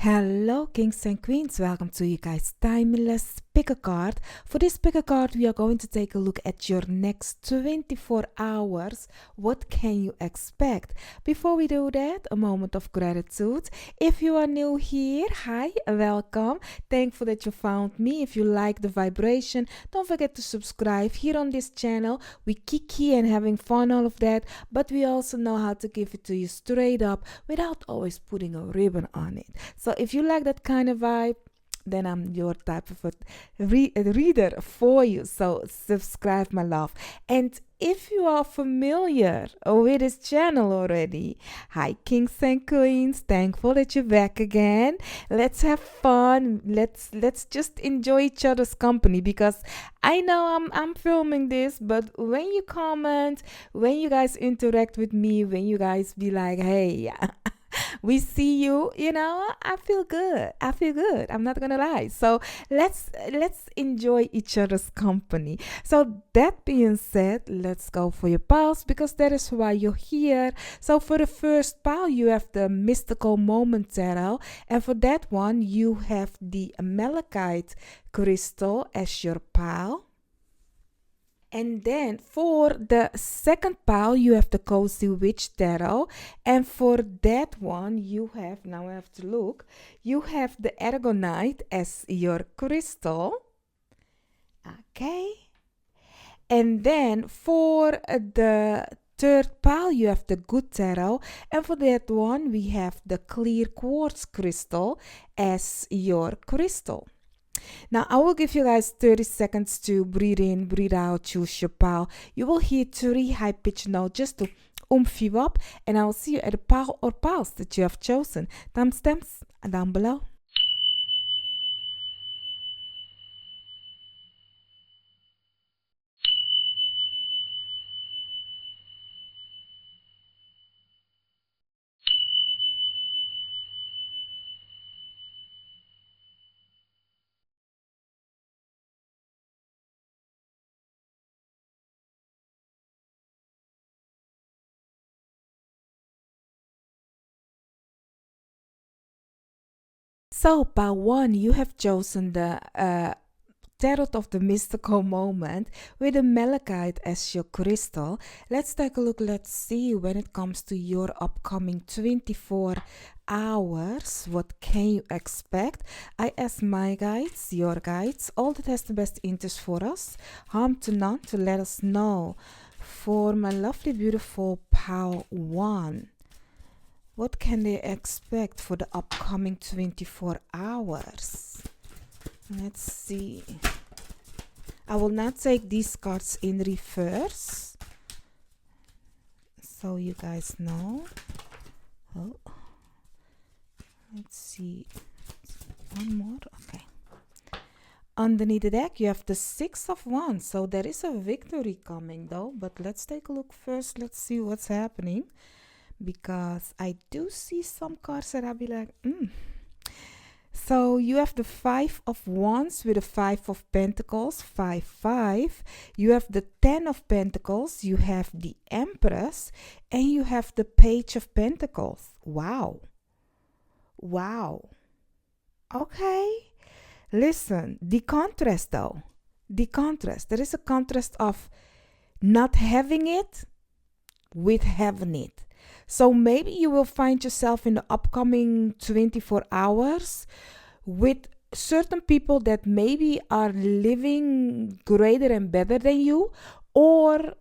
Hello, kings and queens. Welcome to you guys' timeless Pickacard. For this Pickacard, we are going to take a look at your next 24 hours. What can you expect? Before we do that, a moment of gratitude. If you are new here, hi, welcome. Thankful that you found me. If you like the vibration, don't forget to subscribe. Here on this channel, we kiki and having fun, all of that, but we also know how to give it to you straight up without always putting a ribbon on it. So if you like that kind of vibe, then I'm your type of a reader for you. So subscribe, my love. And if you are familiar with this channel already, hi kings and queens, thankful that you're back again. Let's have fun. Let's just enjoy each other's company, because I know I'm filming this, but when you comment, when you guys interact with me, when you guys be like, hey, we see you, I feel good. I'm not gonna lie. So let's enjoy each other's company. So that being said, let's go for your piles, because that is why you're here. So for the first pile, you have the mystical moment tarot, and for that one you have the malachite crystal as your pile. And then for the second pile, you have the Cozy Witch Tarot. And for that one, you have, now I have to look, you have the Aragonite as your crystal. Okay. And then for the third pile, you have the Good Tarot. And for that one, we have the Clear Quartz crystal as your crystal. Now, I will give you guys 30 seconds to breathe in, breathe out, choose your pile. You will hear 3 high-pitched notes just to oomph you up, and I will see you at the pile or piles that you have chosen. Timestamps down below. So, pile 1, you have chosen the Tarot of the Mystical Moment with the malachite as your crystal. Let's take a look. Let's see when it comes to your upcoming 24 hours. What can you expect? I ask my guides, your guides, all that has the best interest for us, harm to none, to let us know. For my lovely, beautiful pile 1, what can they expect for the upcoming 24 hours? Let's see. I will not take these cards in reverse, so you guys know. Oh, let's see. One more. Okay. Underneath the deck, you have the 6 of Wands. So there is a victory coming, though. But let's take a look first. Let's see what's happening, because I do see some cards that I'll be like, So you have the 5 of Wands with the 5 of Pentacles, 5, 5. You have the 10 of Pentacles, you have the Empress, and you have the Page of Pentacles. Wow. Wow. Okay. Listen, the contrast though. The contrast. There is a contrast of not having it with having it. So maybe you will find yourself in the upcoming 24 hours with certain people that maybe are living greater and better than you, or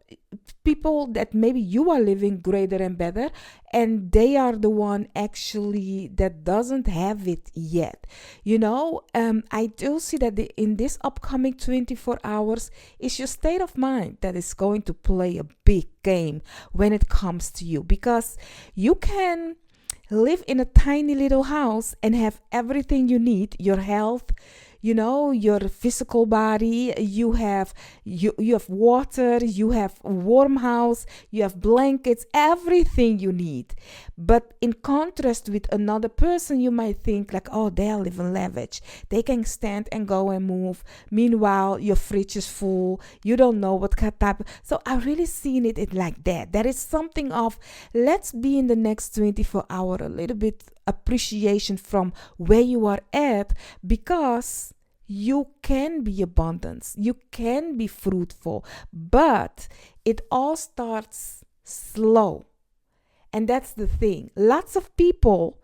people that maybe you are living greater and better, and they are the one actually that doesn't have it yet. I do see that in this upcoming 24 hours is your state of mind that is going to play a big game when it comes to you, because you can live in a tiny little house and have everything you need, your health, your physical body, you have water, you have a warm house, you have blankets, everything you need. But in contrast with another person, you might think like, oh, they are living lavish, they can stand and go and move. Meanwhile, your fridge is full, you don't know what type. So I really seen it like that. There is something of, let's be in the next 24 hours a little bit appreciation from where you are at, because you can be abundant, you can be fruitful, but it all starts slow. And that's the thing. Lots of people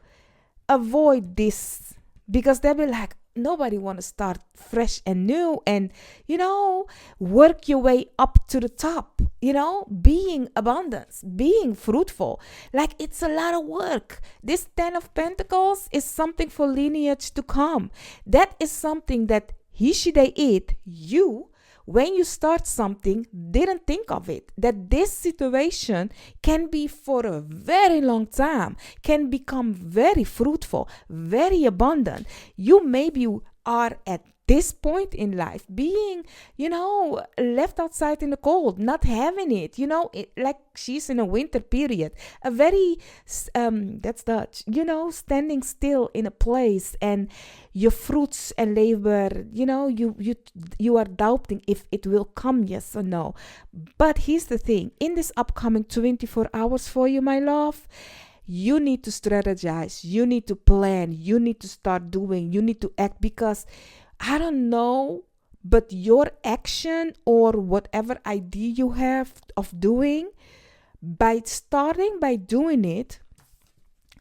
avoid this because they'll be like, nobody want to start fresh and new and, work your way up to the top, being abundance, being fruitful. Like, it's a lot of work. This 10 of Pentacles is something for lineage to come. That is something that he, she, they, it, you, when you start something, didn't think of it. That this situation can be for a very long time, can become very fruitful, very abundant. You maybe are at this point in life being, left outside in the cold, not having it, like she's in a winter period, a very, that's Dutch, standing still in a place, and your fruits and labor, you are doubting if it will come, yes or no. But here's the thing, in this upcoming 24 hours for you, my love, you need to strategize, you need to plan, you need to start doing, you need to act, because I don't know, but your action or whatever idea you have of doing, by doing it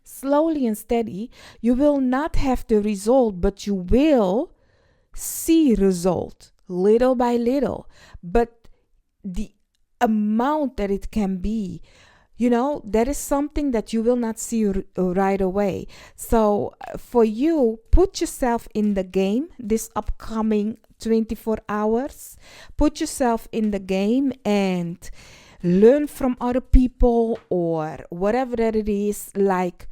slowly and steady, you will not have the result, but you will see result little by little. But the amount that it can be, that is something that you will not see right away. So for you, put yourself in the game this upcoming 24 hours. Put yourself in the game and learn from other people or whatever that it is. Like,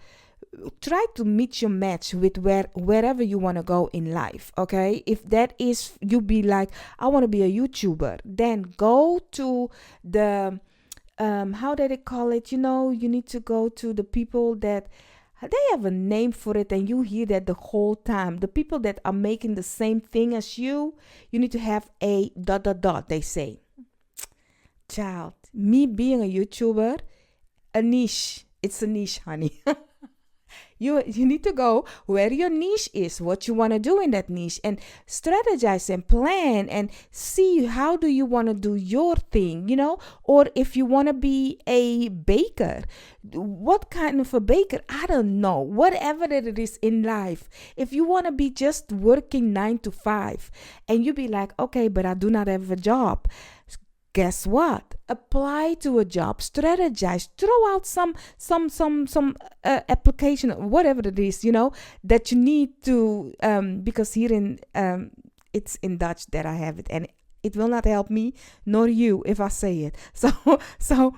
try to meet your match with wherever you want to go in life. Okay, if that is, you be like, I want to be a YouTuber, then go to the how did they call it? You need to go to the people that they have a name for it, and you hear that the whole time. The people that are making the same thing as you need to have a ... they say. Child, me being a YouTuber, a niche. It's a niche, honey. You need to go where your niche is, what you want to do in that niche, and strategize and plan and see how do you want to do your thing, or if you want to be a baker, what kind of a baker, I don't know, whatever that it is in life. If you want to be just working 9 to 5 and you be like, okay, but I do not have a job, guess what? Apply to a job, strategize, throw out some application, whatever it is, that you need to, because here in, it's in Dutch that I have it, and it will not help me nor you if I say it. So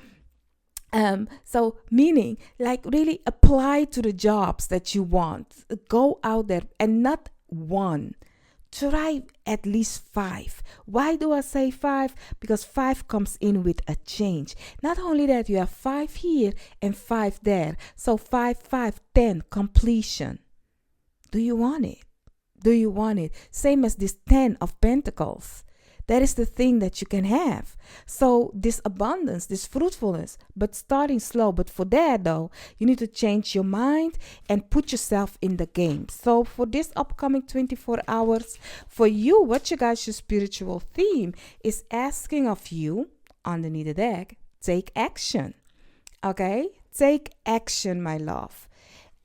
meaning, like, really apply to the jobs that you want. Go out there, and not one. Try at least 5. Why do I say 5? Because 5 comes in with a change. Not only that, you have 5 here and 5 there. So 5, 10, completion. Do you want it? Do you want it? Same as this 10 of Pentacles. That is the thing that you can have. So this abundance, this fruitfulness, but starting slow. But for that, though, you need to change your mind and put yourself in the game. So for this upcoming 24 hours, for you, what you guys, your spiritual theme is asking of you underneath the deck, take action. Okay? Take action, my love.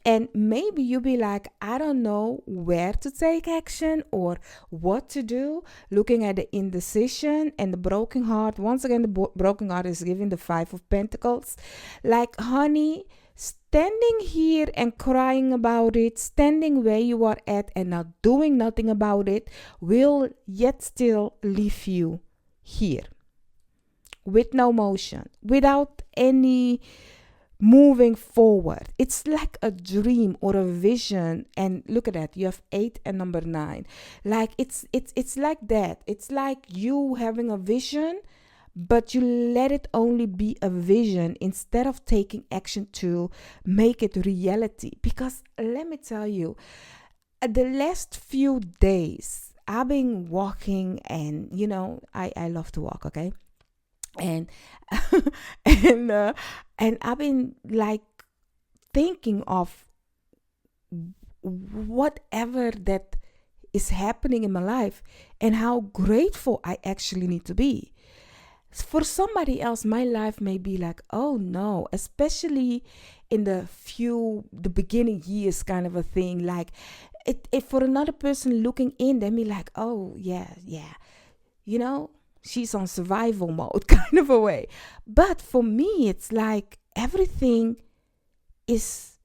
And maybe you'll be like, I don't know where to take action or what to do. Looking at the indecision and the broken heart. Once again, the broken heart is giving the 5 of Pentacles. Like, honey, standing here and crying about it, standing where you are at and not doing nothing about it, will yet still leave you here. With no motion. Without any moving forward. It's like a dream or a vision. And look at that, you have 8 and number 9. Like it's like that. It's like you having a vision, but you let it only be a vision instead of taking action to make it reality. Because let me tell you, the last few days I've been walking, and I love to walk, okay? And and I've been like thinking of whatever that is happening in my life and how grateful I actually need to be. For somebody else, my life may be like, oh no, especially in the beginning years kind of a thing. Like it for another person looking in, they be like, oh yeah, she's on survival mode kind of a way. But for me, it's like everything is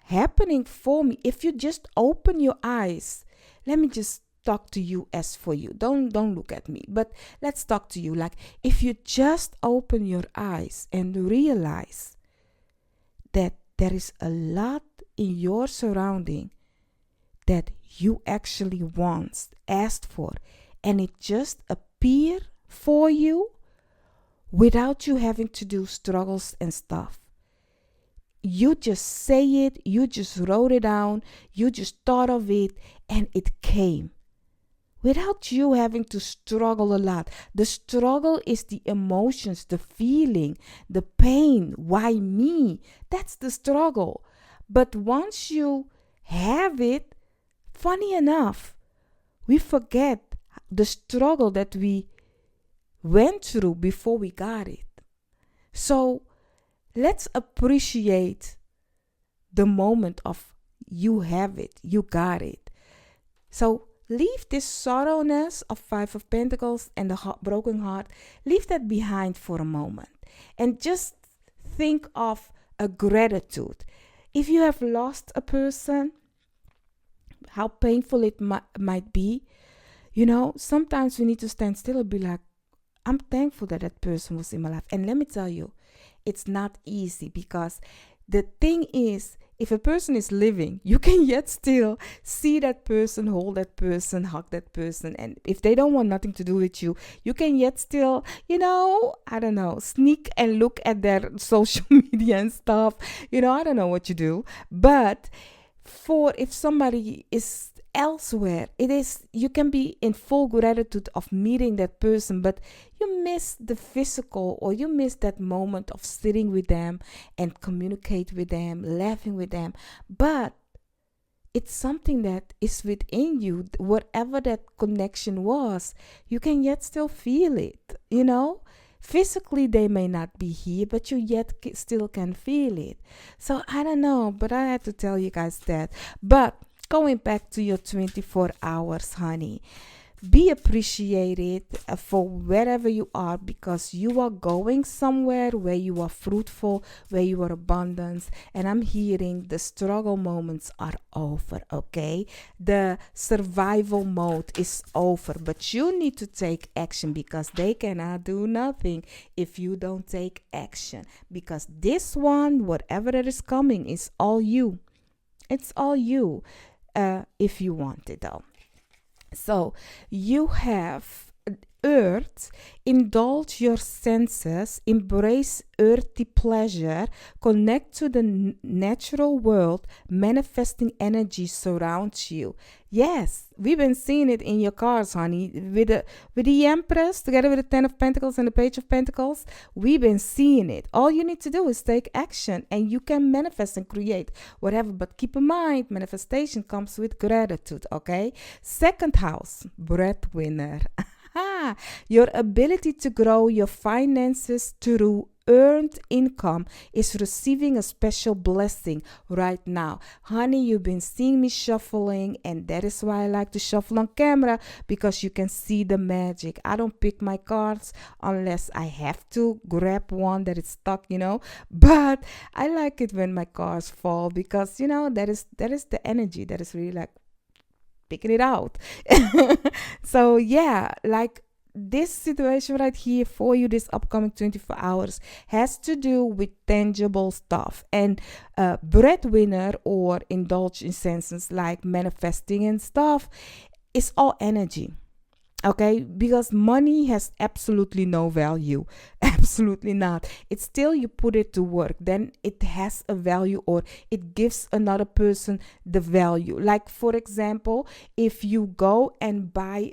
happening for me. If you just open your eyes, let me just talk to you as for you. Don't look at me, but let's talk to you. Like if you just open your eyes and realize that there is a lot in your surrounding that you actually once asked for, and it just appear for you without you having to do struggles and stuff. You just say it, you just wrote it down, you just thought of it, and it came. Without you having to struggle a lot. The struggle is the emotions, the feeling, the pain. Why me? That's the struggle. But once you have it, funny enough, we forget the struggle that we went through before we got it. So let's appreciate the moment of you have it, you got it. So leave this sorrowness of 5 of Pentacles and the broken heart, leave that behind for a moment. And just think of a gratitude. If you have lost a person, how painful it might be, sometimes we need to stand still and be like, I'm thankful that that person was in my life. And let me tell you, it's not easy, because the thing is, if a person is living, you can yet still see that person, hold that person, hug that person. And if they don't want nothing to do with you, you can yet still, sneak and look at their social media and stuff. I don't know what you do. But if somebody is elsewhere, you can be in full gratitude of meeting that person, but you miss the physical, or you miss that moment of sitting with them and communicate with them, laughing with them. But it's something that is within you. Whatever that connection was, you can yet still feel it. Physically they may not be here, but you yet still can feel it. So I don't know, but I had to tell you guys that. But going back to your 24 hours, honey, be appreciated for wherever you are, because you are going somewhere where you are fruitful, where you are abundance. And I'm hearing the struggle moments are over, okay? The survival mode is over, but you need to take action, because they cannot do nothing if you don't take action. Because this one, whatever that is coming, is all you. It's all you. If you want it though. So you have earth, indulge your senses, embrace earthy pleasure, connect to the natural world, manifesting energy surrounds you. Yes, we've been seeing it in your cards, honey. With the Empress, together with the 10 of Pentacles and the Page of Pentacles, we've been seeing it. All you need to do is take action, and you can manifest and create whatever. But keep in mind, manifestation comes with gratitude, okay? Second house, breadwinner. Your ability to grow your finances through earned income is receiving a special blessing right now. Honey, you've been seeing me shuffling, and that is why I like to shuffle on camera, because you can see the magic. I don't pick my cards unless I have to grab one that is stuck, but I like it when my cards fall, because that is the energy that is really like picking it out. So yeah, like this situation right here for you, this upcoming 24 hours, has to do with tangible stuff. And breadwinner, or indulge in senses like manifesting and stuff, is all energy. Okay, because money has absolutely no value. Absolutely not. It's still, you put it to work, then it has a value, or it gives another person the value. Like for example, if you go and buy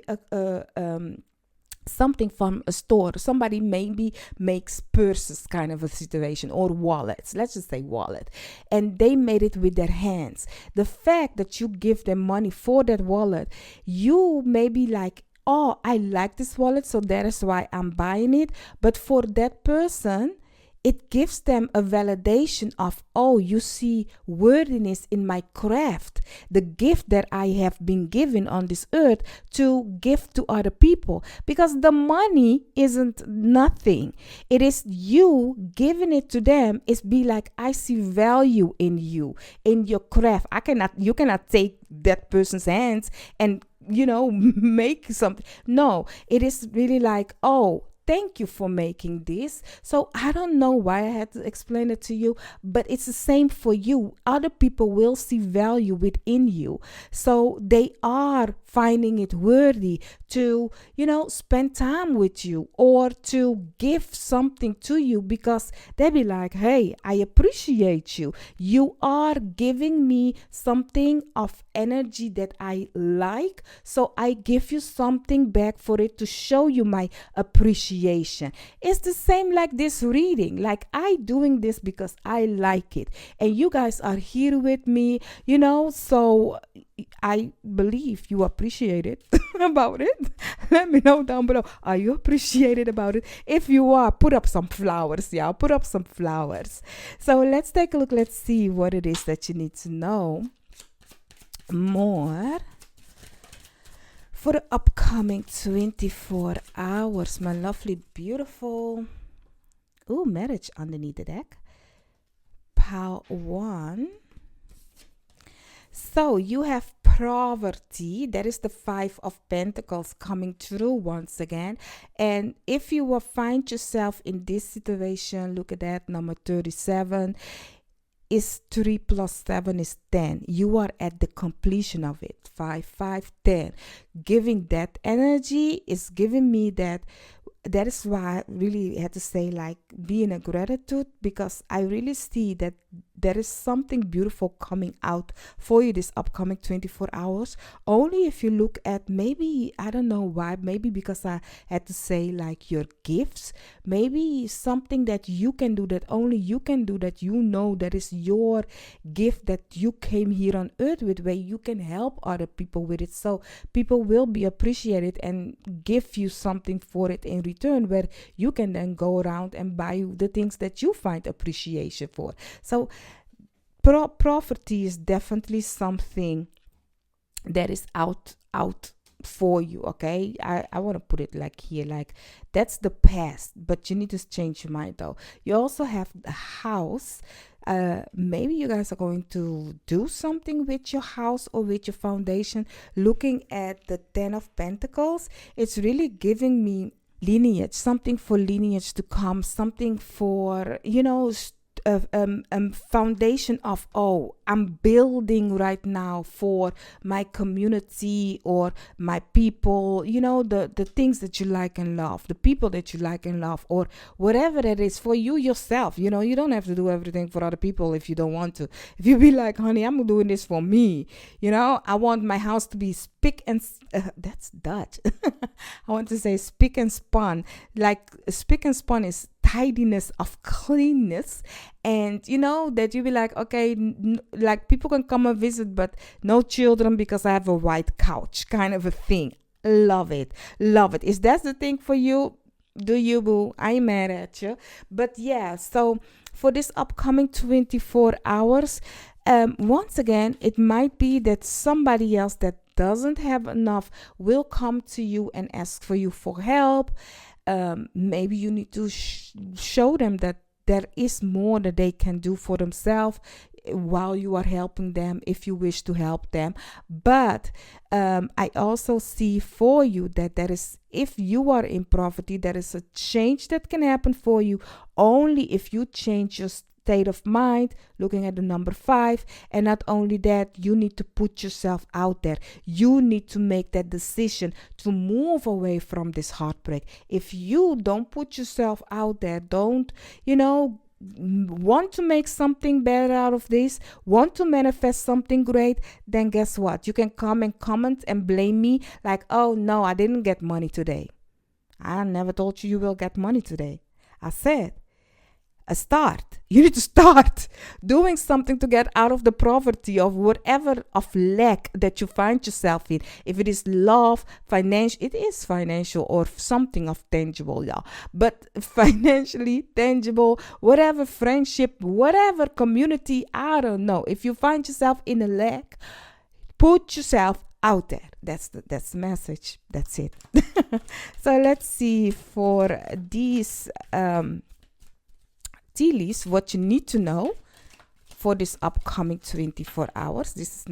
something from a store. Somebody maybe makes purses, kind of a situation, or wallets. Let's just say wallet. And they made it with their hands. The fact that you give them money for that wallet, you may be like, oh, I like this wallet, so that is why I'm buying it. But for that person, it gives them a validation of, oh, you see worthiness in my craft, the gift that I have been given on this earth to give to other people. Because the money isn't nothing. It is you giving it to them. It's be like, I see value in you, in your craft. You cannot take that person's hands and, make something. No, it is really like, oh, thank you for making this. So I don't know why I had to explain it to you, but it's the same for you. Other people will see value within you. So they are finding it worthy to, spend time with you or to give something to you, because they be like, hey, I appreciate you. You are giving me something of energy that I like. So I give you something back for it to show you my appreciation. It's the same like this reading. Like, I doing this because I like it, and you guys are here with me, so I believe you appreciate it about it. Let me know down below. Are you appreciated about it? If you are, put up some flowers, y'all. Put up some flowers. So let's take a look. Let's see what it is that you need to know more for the upcoming 24 hours, my lovely, beautiful. Ooh, marriage underneath the deck. Pile 1. So you have poverty. That is the 5 of Pentacles coming through once again. And if you will find yourself in this situation, look at that, number 37. Is 3 plus 7 is 10. You are at the completion of it. 5, 5, 10. Giving that energy is giving me that. That is why I really had to say, like, be in a gratitude, because I really see that there is something beautiful coming out for you this upcoming 24 hours. Only if you look at, maybe, I don't know why, maybe because I had to say, like, your gifts, maybe something that you can do, that only you can do, that that is your gift that you came here on earth with, where you can help other people with it. So people will be appreciated and give you something for it in return, where you can then go around and buy the things that you find appreciation for. So property is definitely something that is out for you. Okay, I want to put it like here, like, that's the past, but you need to change your mind though. You also have the house. Maybe you guys are going to do something with your house or with your foundation. Looking at the 10 of Pentacles, it's really giving me lineage, something for lineage to come, something for, foundation of, oh, I'm building right now for my community or my people, the things that you like and love, the people that you like and love, or whatever that is for you yourself. You don't have to do everything for other people if you don't want to. If you be like, honey, I'm doing this for me, I want my house to be spick and that's Dutch. I want to say spick and span. Like, spick and span is tidiness of cleanness, and that you be like, okay, like, people can come and visit, but no children because I have a white couch, kind of a thing. Love it. Is that the thing for you? Do you, boo? I ain't mad at you. But yeah, so for this upcoming 24 hours, once again, it might be that somebody else that doesn't have enough will come to you and ask for you for help. Maybe you need to show them that there is more that they can do for themselves while you are helping them, if you wish to help them. But I also see for you that there is, if you are in poverty, there is a change that can happen for you only if you change your state of mind, looking at the number 5. And not only that, you need to put yourself out there. You need to make that decision to move away from this heartbreak. If you don't put yourself out there, don't, want to make something better out of this, want to manifest something great, then guess what? You can come and comment and blame me like, oh no, I didn't get money today. I never told you you will get money today. I said, a start. You need to start doing something to get out of the poverty of whatever of lack that you find yourself in. If it is love, financial, it is financial or something of tangible, yeah. But financially tangible, whatever friendship, whatever community, I don't know. If you find yourself in a lack, put yourself out there. That's the message. That's it. So let's see for these tea leaves what you need to know for this upcoming 24 hours. This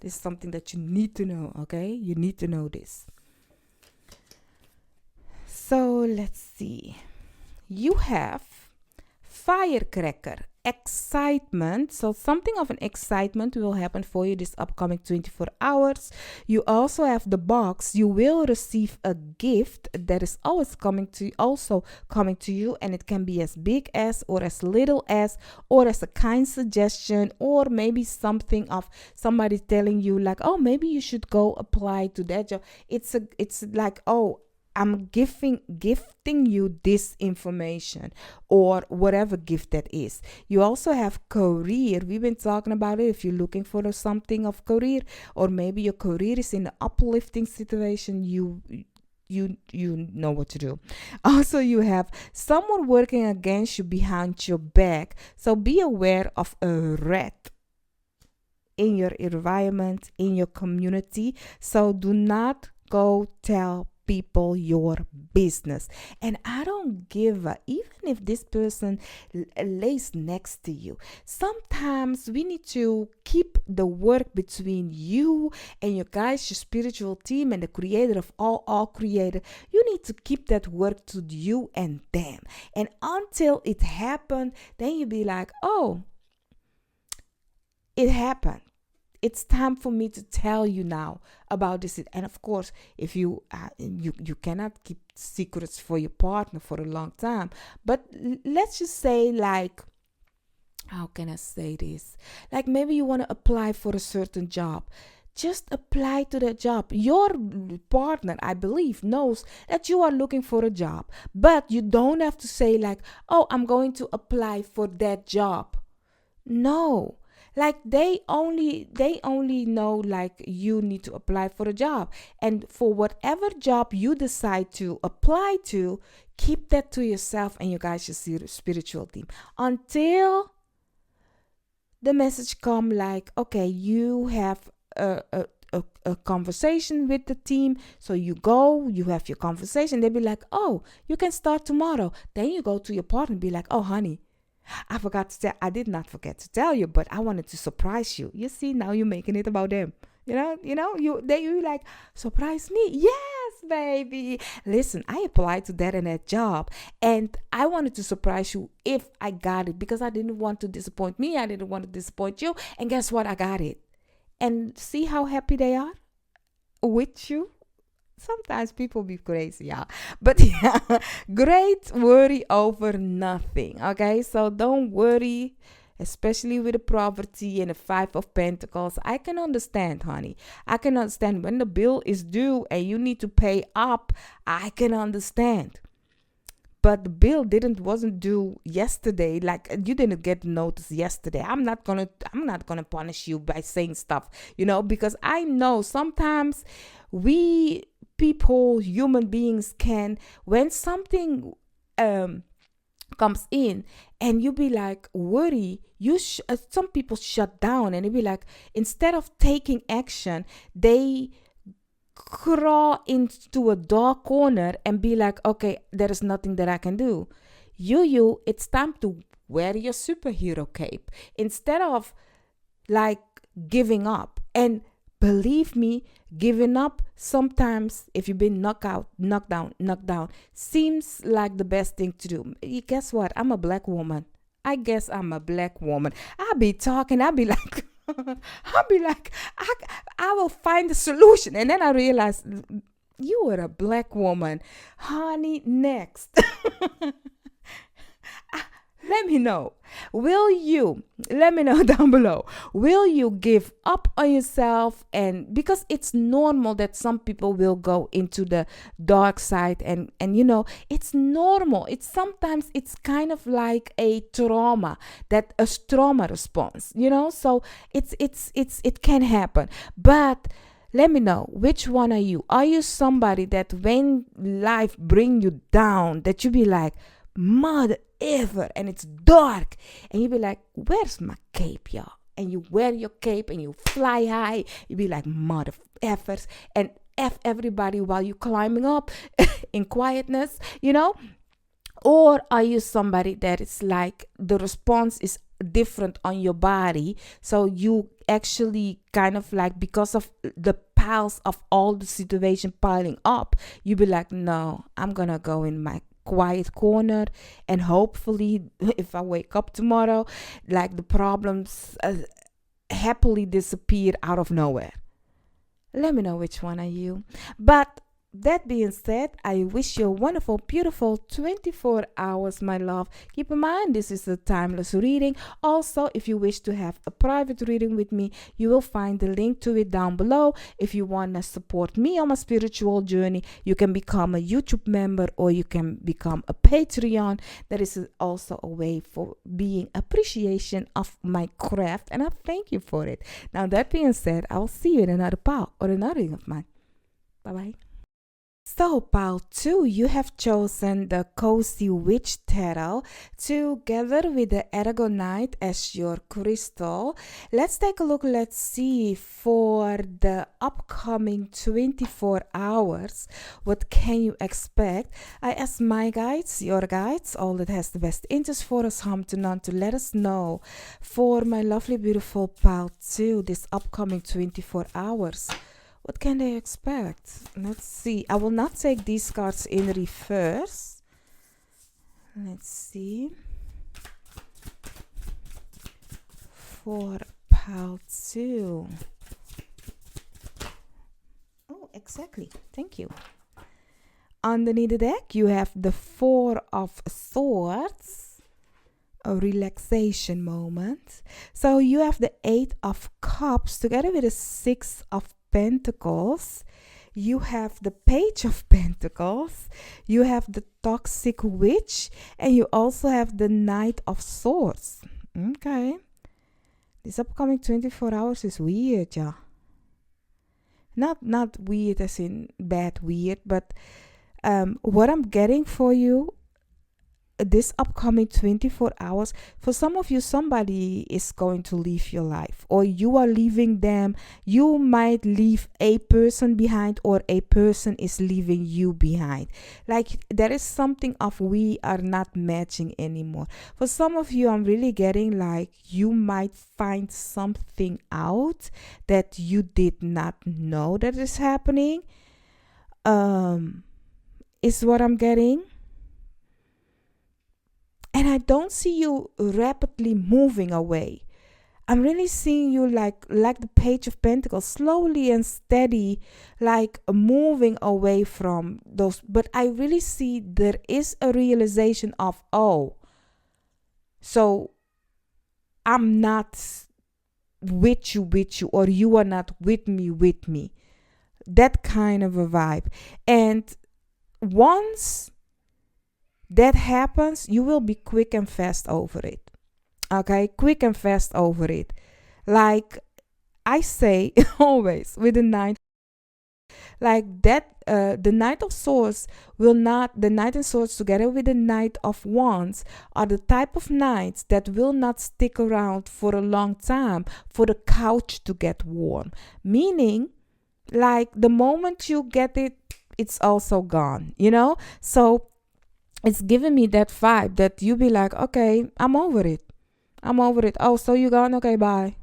is something that you need to know, okay? You need to know this. So let's see. You have firecracker, excitement. So something of an excitement will happen for you this upcoming 24 hours. You also have the box. You will receive a gift that is always coming to you, and it can be as big as or as little as, or as a kind suggestion, or maybe something of somebody telling you like, oh, maybe you should go apply to that job. It's like, oh, I'm gifting you this information, or whatever gift that is. You also have career. We've been talking about it. If you're looking for something of career, or maybe your career is in an uplifting situation, you know what to do. Also, you have someone working against you behind your back. So be aware of a rat in your environment, in your community. So do not go tell people your business. And I don't give a, even if this person lays next to you, sometimes we need to keep the work between you and your guys, your spiritual team, and the creator of all creator. You need to keep that work to you and them, and until it happened, then you be like, oh, it happened. It's time for me to tell you now about this. And of course, if you cannot keep secrets for your partner for a long time. But let's just say, like, how can I say this? Like, maybe you want to apply for a certain job. Just apply to that job. Your partner, I believe, knows that you are looking for a job. But you don't have to say like, oh, I'm going to apply for that job. No. Like they only know like you need to apply for a job, and for whatever job you decide to apply to, keep that to yourself and you guys your spiritual team until the message come like, okay, you have a conversation with the team. So you go, you have your conversation. They be like, oh, you can start tomorrow. Then you go to your partner and be like, oh, honey, I did not forget to tell you, but I wanted to surprise you. You see, now you're making it about them. You like, surprise me. Yes, baby. Listen, I applied to that and that job, and I wanted to surprise you if I got it, because I didn't want to disappoint me. I didn't want to disappoint you. And guess what? I got it. And see how happy they are with you. Sometimes people be crazy, yeah. But yeah, great worry over nothing. Okay, so don't worry, especially with the poverty and the 5 of Pentacles. I can understand, honey. I can understand when the bill is due and you need to pay up. I can understand. But the bill wasn't due yesterday. Like, you didn't get notice yesterday. I'm not gonna punish you by saying stuff, because I know sometimes we people, human beings, can, when something comes in and you be like worry, some people shut down and they be like, instead of taking action, they crawl into a dark corner and be like, okay, there is nothing that I can do. It's time to wear your superhero cape instead of like giving up. And believe me, giving up sometimes, if you've been knocked down, seems like the best thing to do. Guess what? I'm a black woman. I guess I'm a black woman. I'll be talking. I'll be like, I will find a solution. And then I realize you were a black woman. Honey, next. Let me know. Let me know down below, will you give up on yourself? And because it's normal that some people will go into the dark side, and it's normal. It's sometimes it's kind of like a trauma response, so it can happen. But let me know, which one are you? Are you somebody that when life bring you down, that you be like, mother ever, and it's dark, and you be like, where's my cape, y'all? And you wear your cape and you fly high. You be like, mother effers, and F everybody while you climbing up in quietness, Or are you somebody that is like the response is different on your body, so you actually kind of like, because of the piles of all the situation piling up, you be like, no, I'm gonna go in my quiet corner, and hopefully if I wake up tomorrow, like the problems happily disappear out of nowhere. Let me know which one are you. But that being said, I wish you a wonderful, beautiful 24 hours, my love. Keep in mind, this is a timeless reading. Also, if you wish to have a private reading with me, you will find the link to it down below. If you want to support me on my spiritual journey, you can become a YouTube member, or you can become a Patreon. That is also a way for being appreciation of my craft, and I thank you for it. Now, that being said, I will see you in another pile or another reading of mine. Bye-bye. So, pile 2, you have chosen the Cozy Witch Tarot together with the Aragonite as your crystal. Let's take a look. Let's see for the upcoming 24 hours, what can you expect? I asked my guides, your guides, all that has the best interest for us, to let us know for my lovely, beautiful pile 2, this upcoming 24 hours. What can they expect? Let's see. I will not take these cards in reverse. Let's see. For pile 2. Oh, exactly. Thank you. Underneath the deck, you have the 4 of Swords. A relaxation moment. So you have the 8 of Cups together with the 6 of Pentacles. You have the Page of Pentacles. You have the Toxic Witch, and you also have the Knight of Swords. Okay, this upcoming 24 hours is weird, yeah. Not weird as in bad weird, but what I'm getting for you this upcoming 24 hours, for some of you, somebody is going to leave your life, or you are leaving them. You might leave a person behind, or a person is leaving you behind. Like there is something of we are not matching anymore. For some of you, I'm really getting like you might find something out that you did not know that is happening. Is what I'm getting. And I don't see you rapidly moving away. I'm really seeing you like the Page of Pentacles, slowly and steady, like moving away from those. But I really see there is a realization of, oh, so I'm not with you, or you are not with me. That kind of a vibe. And once that happens, you will be quick and fast over it. Okay, quick and fast over it. Like I say always with the Knight, like that, the Knight of Swords will not, the Knight of Swords together with the Knight of Wands are the type of knights that will not stick around for a long time for the couch to get warm. Meaning, like the moment you get it, it's also gone, So it's giving me that vibe that you be like, okay, I'm over it. Oh, so you gone? Okay, bye.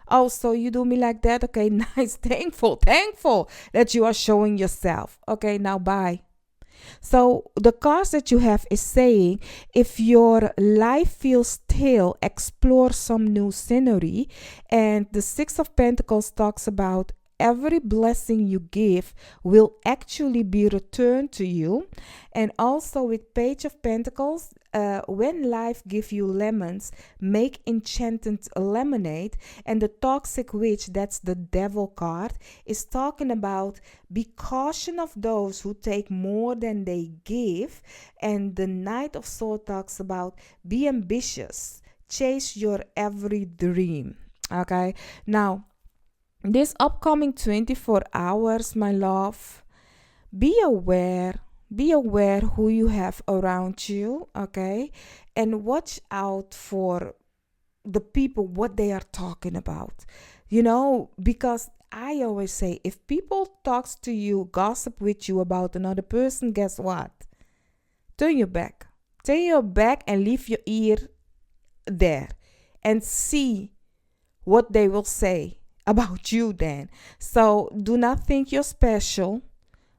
Oh, so you do me like that? Okay, nice. Thankful that you are showing yourself. Okay, now bye. So the cards that you have is saying, if your life feels stale, explore some new scenery. And the 6 of Pentacles talks about every blessing you give will actually be returned to you. And also with Page of Pentacles, when life give you lemons, make enchanted lemonade. And the toxic witch, that's the devil card, is talking about be cautious of those who take more than they give. And the Knight of Swords talks about be ambitious, chase your every dream. Okay, now this upcoming 24 hours, my love, be aware who you have around you, okay? And watch out for the people, what they are talking about. Because I always say, if people talks to you, gossip with you about another person, guess what? Turn your back and leave your ear there and see what they will say about you then. So do not think you're special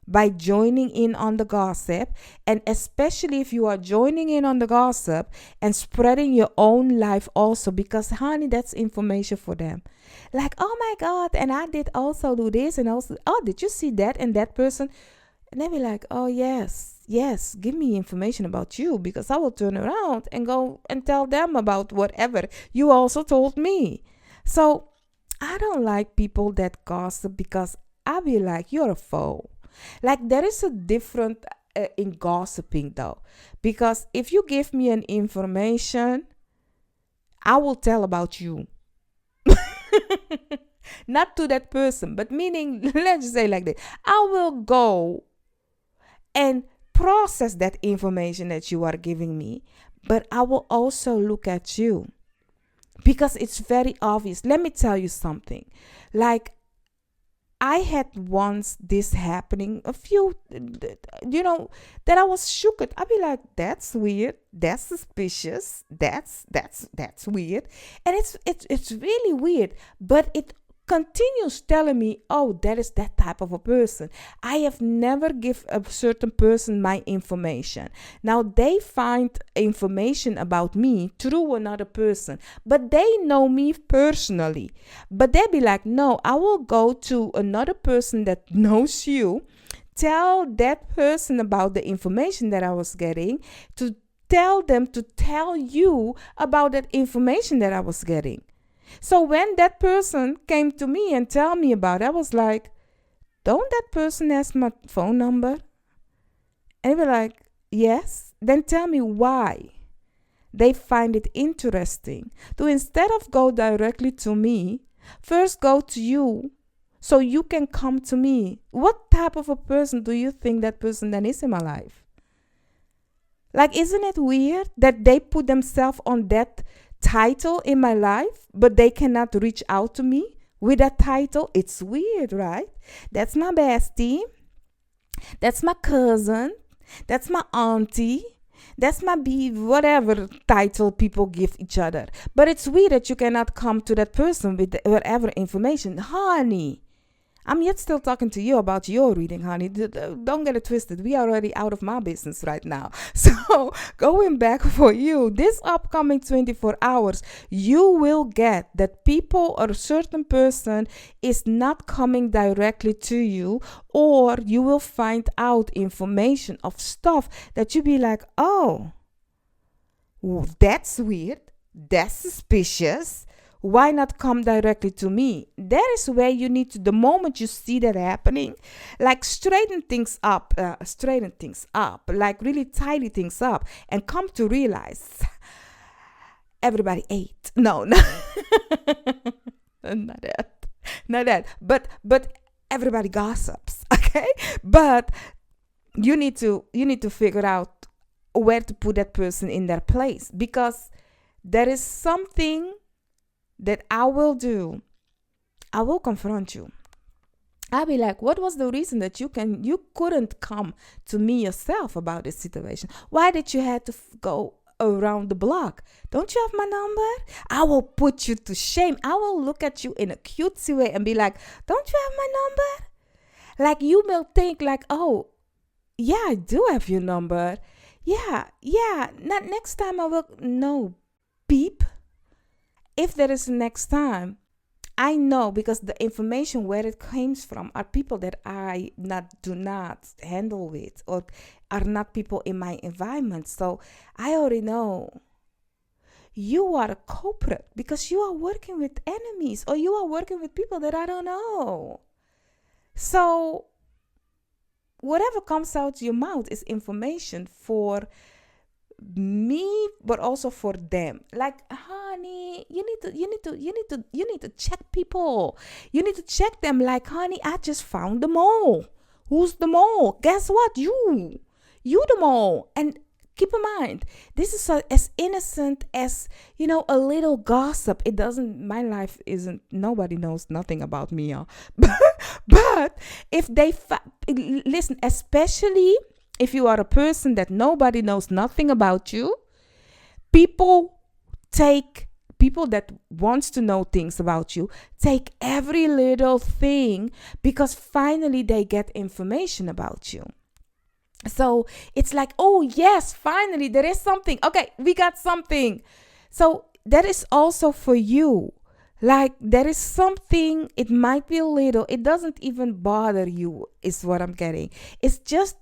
by joining in on the gossip, and especially if you are joining in on the gossip and spreading your own life also, because honey, that's information for them. Like, oh my God, and I did also do this, and also, oh, did you see that and that person? And they be like, oh yes, give me information about you, because I will turn around and go and tell them about whatever you also told me. So I don't like people that gossip, because I be like, you're a foe. Like, there is a difference in gossiping though, because if you give me an information, I will tell about you. Not to that person, but meaning, let's say like that, I will go and process that information that you are giving me, but I will also look at you, because it's very obvious. Let me tell you something. Like, I had once this happening, a few, that I was shook at. I'd be like, that's weird, that's suspicious, that's weird. And it's really weird, but it continues telling me, oh, that is that type of a person. I have never give a certain person my information. Now they find information about me through another person, but they know me personally. But they be like, no, I will go to another person that knows you, tell that person about the information that I was getting, to tell them to tell you about that information that I was getting. So when that person came to me and tell me about it, I was like, don't that person ask my phone number? And they were like, yes. Then tell me why they find it interesting to, instead of go directly to me, first go to you so you can come to me. What type of a person do you think that person then is in my life? Like, isn't it weird that they put themselves on that title in my life, but they cannot reach out to me with that title? It's weird, right? That's my bestie. That's my cousin. That's my auntie. That's my whatever title people give each other. But it's weird that you cannot come to that person with whatever information. Honey, I'm yet still talking to you about your reading, honey. Don't get it twisted. We are already out of my business right now. So going back for you, this upcoming 24 hours, you will get that people or a certain person is not coming directly to you, or you will find out information of stuff that you be like, oh, that's weird. That's suspicious. Why not come directly to me? That is where you need to, the moment you see that happening, like straighten things up, like really tidy things up, and come to realize everybody ate. No, not that. But everybody gossips, okay? But you need to figure out where to put that person in their place, because there is something that I will do. I will confront you. I'll be like, what was the reason that you couldn't come to me yourself about this situation? Why did you have to go around the block? Don't you have my number? I will put you to shame. I will look at you in a cutesy way and be like, don't you have my number? Like, you will think like, oh, yeah, I do have your number. Yeah. Not next time I will. No, beep. If there is a next time, I know, because the information where it comes from are people that I do not handle with, or are not people in my environment. So I already know you are a culprit because you are working with enemies, or you are working with people that I don't know. So whatever comes out your mouth is information for me, but also for them. Like, honey, you need to check people. You need to check them. Like, honey, I just found the mole. Who's the mole? Guess what? You the mole. And keep in mind, this is as innocent as, a little gossip. It doesn't, my life isn't, nobody knows nothing about me, y'all. But if they, listen, especially if you are a person that nobody knows nothing about you, people that wants to know things about you, take every little thing because finally they get information about you. So it's like, oh yes, finally there is something. Okay, we got something. So that is also for you. Like, there is something, it might be a little, it doesn't even bother you, is what I'm getting. It's just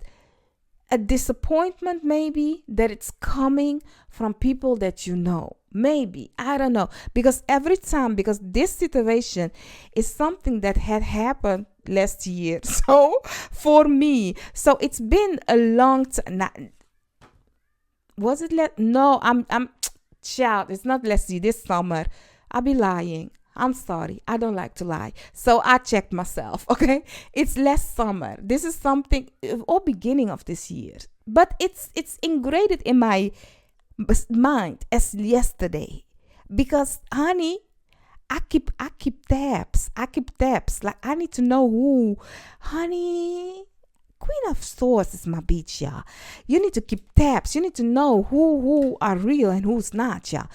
a disappointment, maybe, that it's coming from people that you know. Maybe, I don't know. Because this situation is something that had happened last year. So for me, so it's been a long time. Was it no, I'm child, it's not last year, this summer. I'll be lying. I'm sorry. I don't like to lie. So I checked myself, okay? It's last summer. This is something, or beginning of this year. But it's ingrained in my mind as yesterday. Because, honey, I keep tabs. Like, I need to know who. Honey, Queen of Swords is my bitch, y'all. You need to keep tabs. You need to know who are real and who's not, y'all.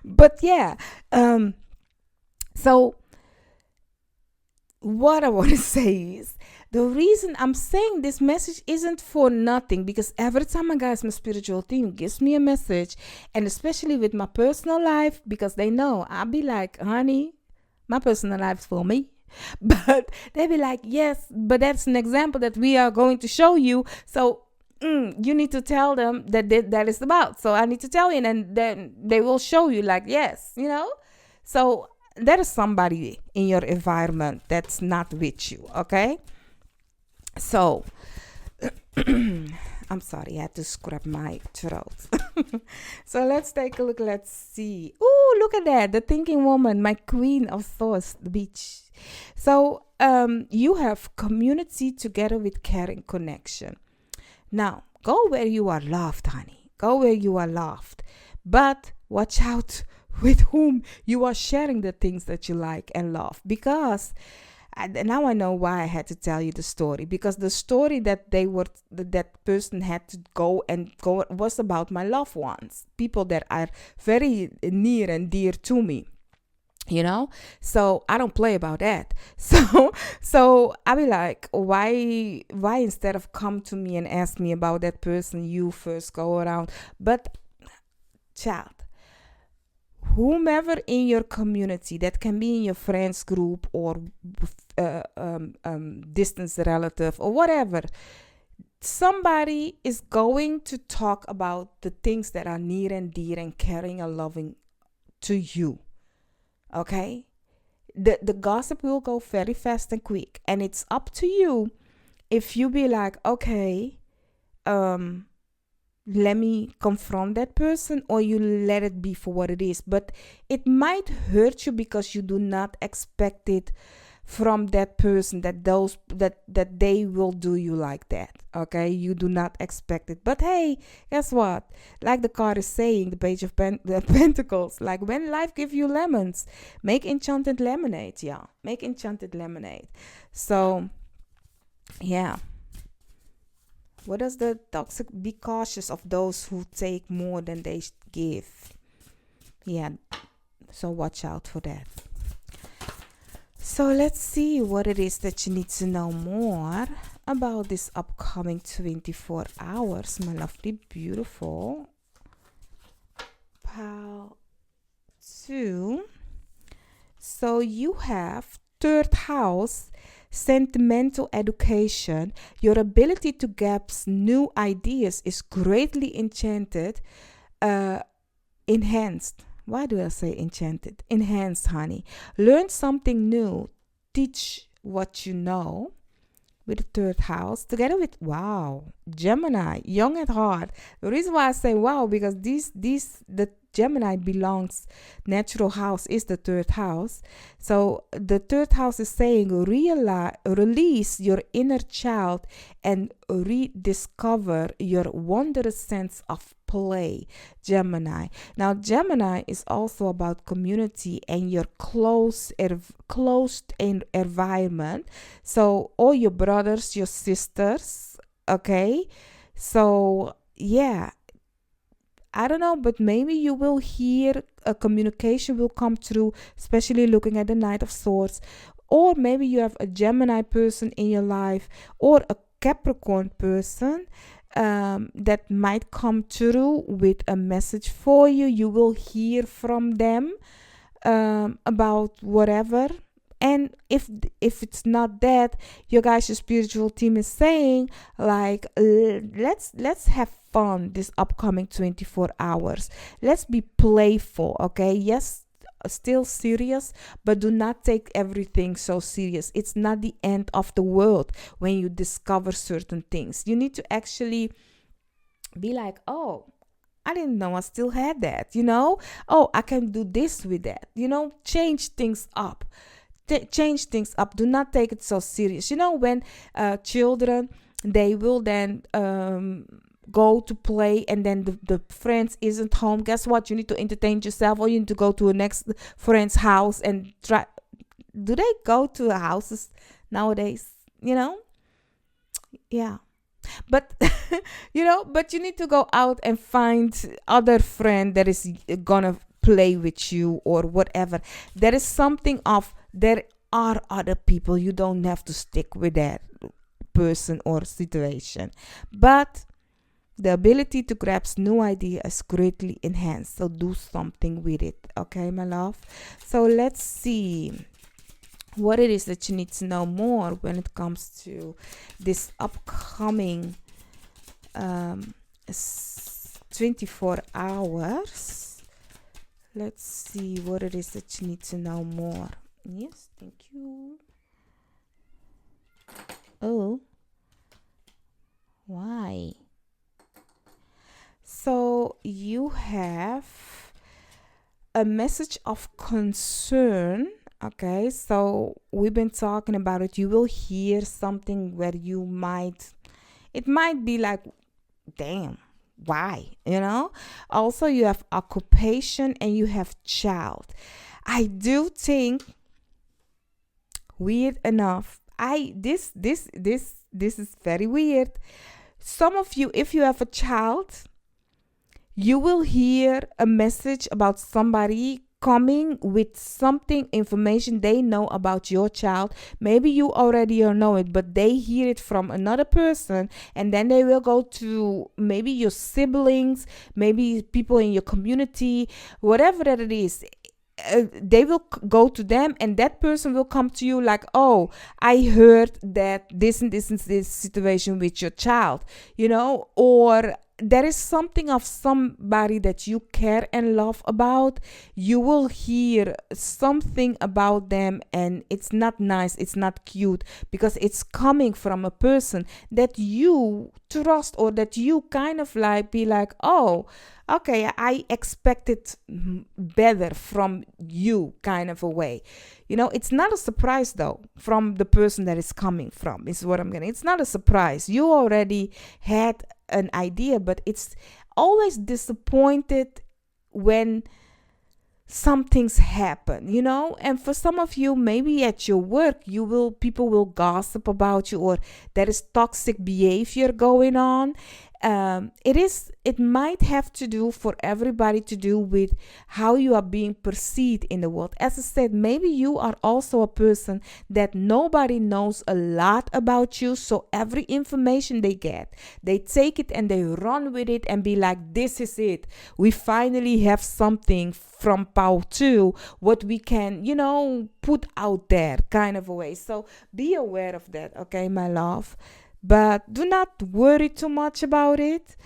But yeah, so what I want to say is, the reason I'm saying this message isn't for nothing, because every time my spiritual team gives me a message, and especially with my personal life, because they know I'll be like, honey, my personal life's for me. But they be like, yes, but that's an example that we are going to show you. So you need to tell them that is about. So I need to tell you, and then they will show you, like, yes, So there is somebody in your environment that's not with you, okay? So I'm sorry, I had to scrub my throat. So let's take a look. Let's see. Oh, look at that. The thinking woman, my Queen of Swords, the beach. So you have community together with caring connection. Now, go where you are loved, honey. Go where you are loved. But watch out with whom you are sharing the things that you like and love. Because now I know why I had to tell you the story. Because the story that that person had to go was about my loved ones. People that are very near and dear to me. So I don't play about that. So I be like, why instead of come to me and ask me about that person, you first go around. But child, whomever in your community, that can be in your friends group or distance relative or whatever, somebody is going to talk about the things that are near and dear and caring and loving to you. Okay, the gossip will go very fast and quick, and it's up to you if you be like, okay, let me confront that person, or you let it be for what it is. But it might hurt you because you do not expect it from that person, that they will do you like that. Okay, you do not expect it. But hey, guess what? Like the card is saying, the Page of the Pentacles, like, when life gives you lemons, make enchanted lemonade. Yeah, make enchanted lemonade. So yeah, what does the toxic? Be cautious of those who take more than they give. Yeah, so watch out for that. So let's see what it is that you need to know more about this upcoming 24 hours, my lovely, beautiful pile 2. So you have third house, sentimental education, your ability to grasp new ideas is greatly enhanced. Why do I say enchanted? Enhanced, honey. Learn something new. Teach what you know with the third house together with Gemini, young at heart. The reason why I say wow, because the Gemini belongs, natural house is the third house. So the third house is saying release your inner child and rediscover your wondrous sense of play, Gemini. Now Gemini is also about community and your closed environment. So all your brothers, your sisters, okay? So yeah, I don't know, but maybe you will hear a communication will come through, especially looking at the Knight of Swords. Or maybe you have a Gemini person in your life or a Capricorn person that might come through with a message for you. You will hear from them about whatever. And if it's not that, your guys' spiritual team is saying, like, let's have fun this upcoming 24 hours. Let's be playful, okay? Yes, still serious, but do not take everything so serious. It's not the end of the world when you discover certain things. You need to actually be like, oh, I didn't know I still had that, Oh, I can do this with that, change things up. Change things up. Do not take it so serious. When children, they will then go to play and then the friends isn't home. Guess what? You need to entertain yourself, or you need to go to a next friend's house and try. Do they go to houses nowadays? Yeah. But but you need to go out and find other friend that is gonna play with you or whatever. There is something of, there are other people. You don't have to stick with that person or situation. But the ability to grasp new ideas is greatly enhanced. So do something with it. Okay, my love? So let's see what it is that you need to know more when it comes to this upcoming 24 hours. Let's see what it is that you need to know more. Yes, thank you. Oh, why? So you have a message of concern. Okay, so we've been talking about it. You will hear something where it might be like, damn, why? Also you have occupation and you have child. I do think, weird enough, this is very weird. Some of you, if you have a child, you will hear a message about somebody coming with something, information they know about your child. Maybe you already know it, but they hear it from another person, and then they will go to maybe your siblings, maybe people in your community, whatever that it is. They will go to them, and that person will come to you like, oh, I heard that this and this and this situation with your child, or there is something of somebody that you care and love about. You will hear something about them, and it's not nice, it's not cute, because it's coming from a person that you trust, or that you kind of like be like, oh, okay, I expected better from you, kind of a way. It's not a surprise though from the person that is coming from, is what I'm getting. It's not a surprise. You already had an idea, but it's always disappointed when some things happen, and for some of you, maybe at your work, people will gossip about you, or there is toxic behavior going on. it might have to do for everybody to do with how you are being perceived in the world. As I said, maybe you are also a person that nobody knows a lot about you, so every information they get, they take it and they run with it and be like, this is it, we finally have something from Pau 2 what we can put out there, kind of a way. So be aware of that, okay, my love. But do not worry too much about it.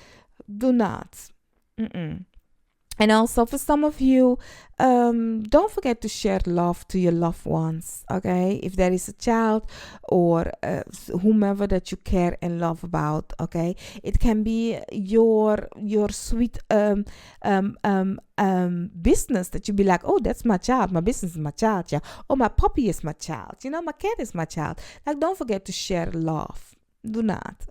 Do not. And also for some of you, don't forget to share love to your loved ones, okay? If there is a child or whomever that you care and love about, okay? It can be your sweet business that you be like, oh, that's my child. My business is my child, yeah. Oh, my puppy is my child. My cat is my child. Like, don't forget to share love. Do not.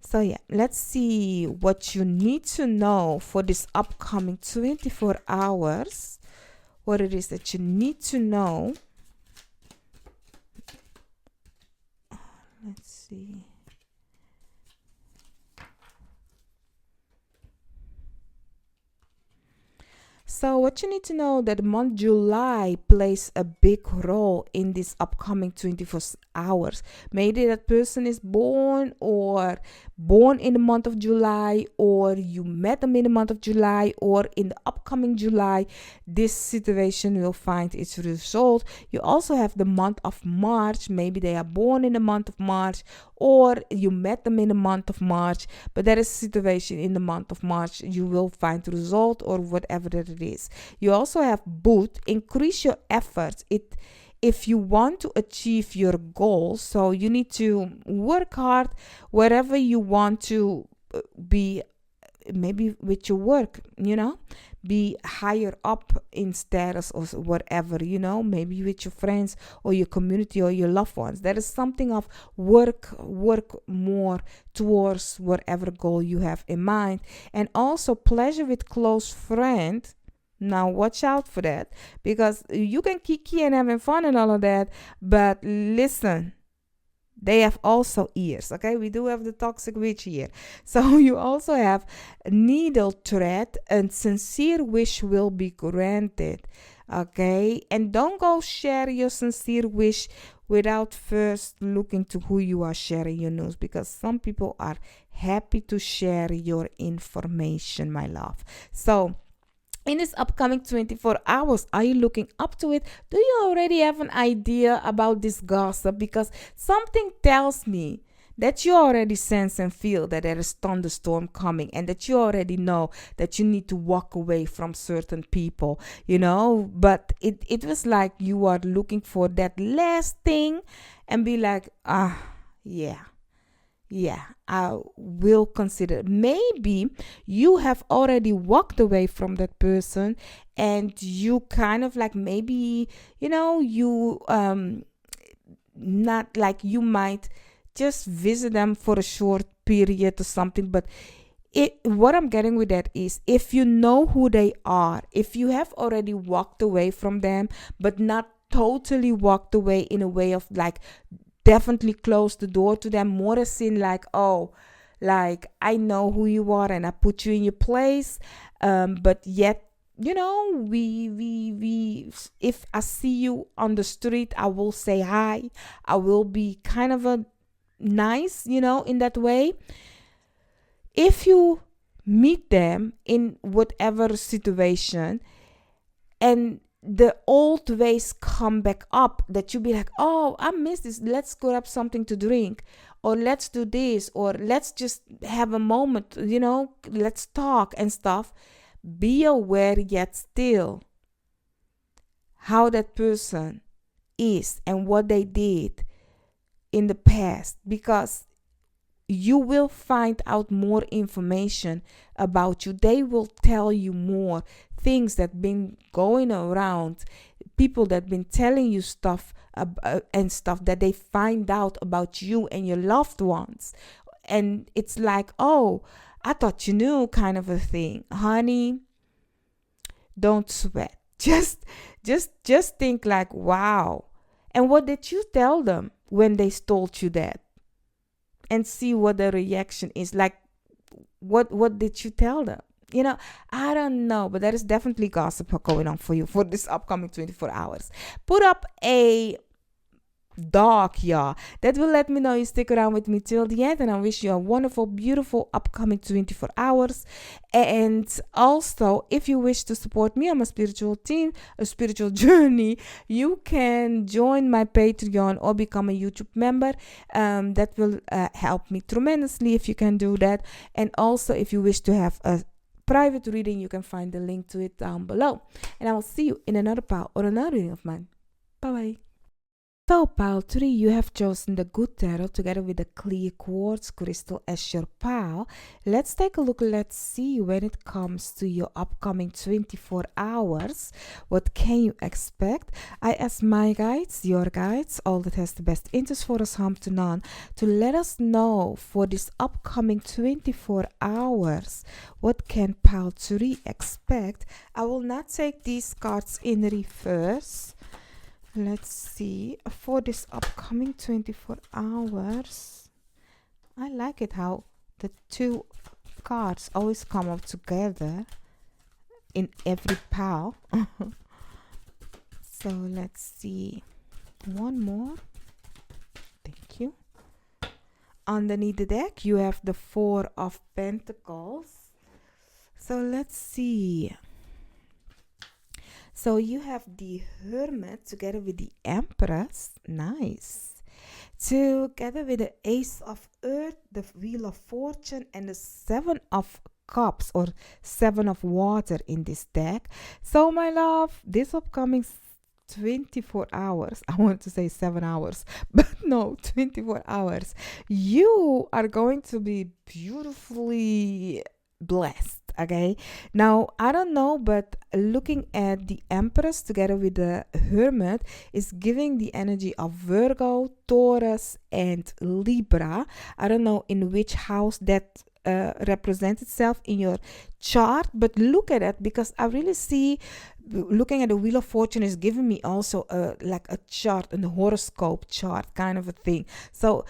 So yeah, let's see what you need to know for this upcoming 24 hours. What it is that you need to know. Let's see. So what you need to know that the month July plays a big role in this upcoming 24 hours. Maybe that person is born in the month of July, or you met them in the month of July, or in the upcoming July, this situation will find its result. You also have the month of March. Maybe they are born in the month of March, or you met them in the month of March, but there is a situation in the month of March you will find the result, or whatever that it is. You also have Boot. Increase your efforts. If you want to achieve your goals, so you need to work hard wherever you want to be, maybe with your work, be higher up in status or whatever, maybe with your friends or your community or your loved ones. There is something of work more towards whatever goal you have in mind. And also pleasure with close friends. Now watch out for that, because you can kiki and having fun and all of that, but listen, they have also ears, okay? We do have the toxic witch here. So you also have needle thread, and sincere wish will be granted, okay? And don't go share your sincere wish without first looking to who you are sharing your news, because some people are happy to share your information, my love. So in this upcoming 24 hours, are you looking up to it? Do you already have an idea about this gossip? Because something tells me that you already sense and feel that there is thunderstorm coming, and that you already know that you need to walk away from certain people, But it was like you are looking for that last thing and be like, yeah, I will consider. Maybe you have already walked away from that person, and you kind of like, maybe, you not like, you might just visit them for a short period or something. But what I'm getting with that is, if you know who they are, if you have already walked away from them, but not totally walked away in a way of like, definitely close the door to them, more as in like, oh, like, I know who you are and I put you in your place, but yet, we if I see you on the street, I will say hi. I will be kind of a nice, in that way. If you meet them in whatever situation, and the old ways come back up, that you be like, oh, I miss this, let's grab something to drink, or let's do this, or let's just have a moment, let's talk and stuff. Be aware yet still how that person is and what they did in the past, because you will find out more information about you. They will tell you more things that been going around, people that been telling you stuff and stuff that they find out about you and your loved ones. And it's like, oh, I thought you knew, kind of a thing. Honey, don't sweat. Just think like, wow. And what did you tell them when they told you that? And see what the reaction is like. what did you tell them? I don't know, but there is definitely gossip going on for you for this upcoming 24 hours. Put up a dog, yeah, that will let me know you stick around with me till the end, and I wish you a wonderful, beautiful upcoming 24 hours. And also, if you wish to support me on my spiritual team, a spiritual journey, you can join my Patreon or become a YouTube member. That will help me tremendously if you can do that. And also, if you wish to have a private reading, you can find the link to it down below. And I will see you in another pile or another reading of mine. Bye bye. So, pile 3, you have chosen the Good Tarot together with the clear quartz crystal as your pile. Let's take a look. Let's see when it comes to your upcoming 24 hours. What can you expect? I ask my guides, your guides, all that has the best interest for us, harm to none, to let us know for this upcoming 24 hours. What can pile 3 expect? I will not take these cards in reverse. Let's see for this upcoming 24 hours. I like it how the 2 cards always come up together in every pile. So let's see. One more. Thank you. Underneath the deck, you have the 4 of Pentacles. So let's see. So you have the Hermit together with the Empress. Nice. Together with the Ace of Earth, the Wheel of Fortune, and the 7 of Cups or 7 of Water in this deck. So my love, this upcoming 24 hours, I want to say 7 hours, but no, 24 hours, you are going to be beautifully blessed. Okay, now I don't know, but looking at the Empress together with the Hermit is giving the energy of Virgo, Taurus, and Libra. I don't know in which house that represents itself in your chart, but look at it, because I really see, looking at the Wheel of Fortune is giving me also like a chart, a horoscope chart kind of a thing. So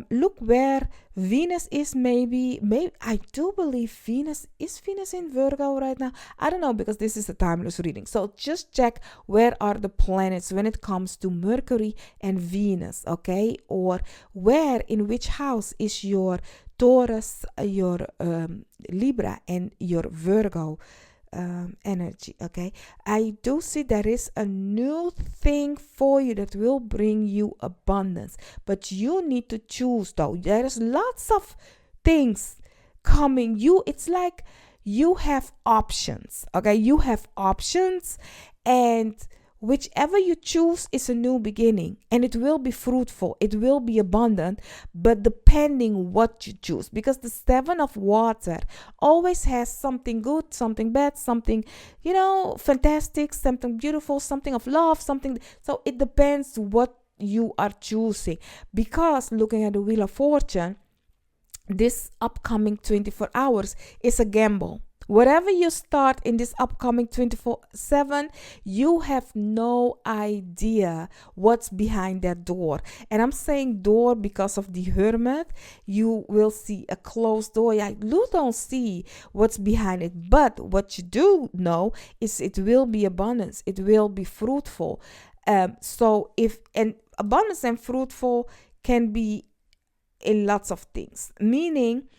look where Venus is. Maybe I do believe Venus in Virgo right now. I don't know, because this is a timeless reading. So just check where are the planets when it comes to Mercury and Venus, okay? Or where, in which house is your Taurus, your Libra, and your Virgo energy. Okay, I do see there is a new thing for you that will bring you abundance, but you need to choose. Though there's lots of things coming, it's like you have options. Okay, you have options, and whichever you choose is a new beginning, and it will be fruitful, it will be abundant, but depending what you choose, because the 7 of Water always has something good, something bad, something, fantastic, something beautiful, something of love, something. So it depends what you are choosing, because looking at the Wheel of Fortune, this upcoming 24 hours is a gamble. Whatever you start in this upcoming 24/7, you have no idea what's behind that door. And I'm saying door because of the Hermit. You will see a closed door. You don't see what's behind it. But what you do know is it will be abundance. It will be fruitful. So abundance and fruitful can be in lots of things. Meaning,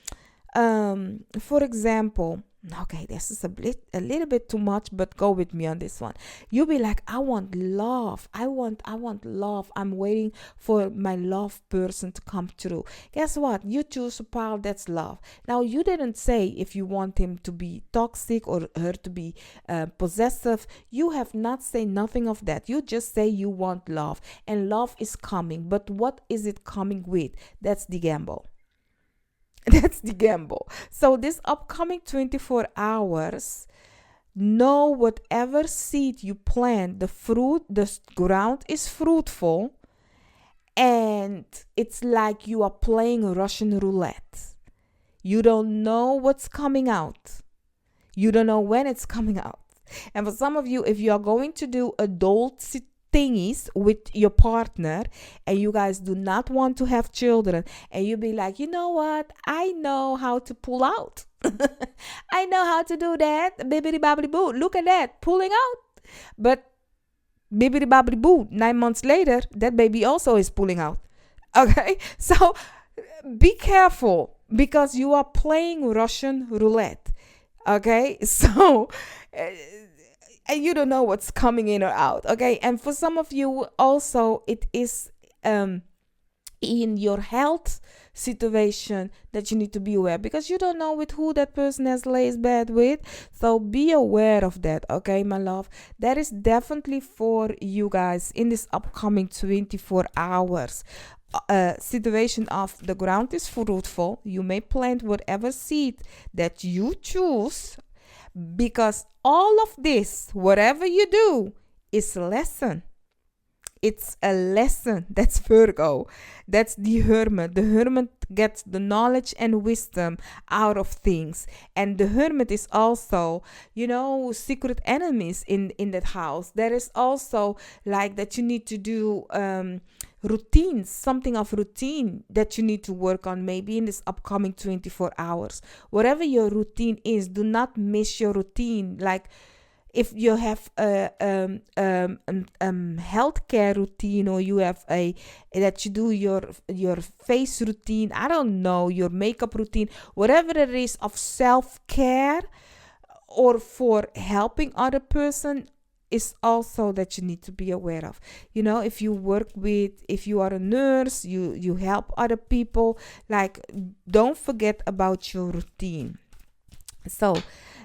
for example, okay, this is a little bit too much, but go with me on this one. You'll be like, I want love. I want love. I'm waiting for my love person to come through. Guess what? You choose a pile that's love. Now, you didn't say if you want him to be toxic or her to be possessive. You have not said nothing of that. You just say you want love, and love is coming. But what is it coming with? That's the gamble. That's the gamble. So this upcoming 24 hours, know whatever seed you plant, the ground is fruitful, and it's like you are playing Russian roulette. You don't know what's coming out. You don't know when it's coming out. And for some of you, if you are going to do adult thingies with your partner, and you guys do not want to have children, and you be like, you know what, I know how to pull out. I know how to do that. Bibbidi bobbidi boo. Look at that, pulling out. But bibbidi bobbidi boo, 9 months later, that baby also is pulling out. Okay, so be careful, because you are playing Russian roulette. Okay, so and you don't know what's coming in or out. Okay, and for some of you also, it is in your health situation that you need to be aware, because you don't know with who that person has lays bed with. So be aware of that. Okay, my love, that is definitely for you guys in this upcoming 24 hours. Situation of the ground is fruitful. You may plant whatever seed that you choose, because all of this, whatever you do, is a lesson. It's a lesson. That's Virgo. That's the hermit. The hermit gets the knowledge and wisdom out of things. And the hermit is also, secret enemies in that house. There is also like that you need to do routines, something of routine that you need to work on maybe in this upcoming 24 hours. Whatever your routine is, do not miss your routine. Like, if you have a healthcare routine, or you have that you do your face routine, I don't know, your makeup routine, whatever it is of self-care or for helping other person, is also that you need to be aware of. If you if you are a nurse, you help other people, like, don't forget about your routine. So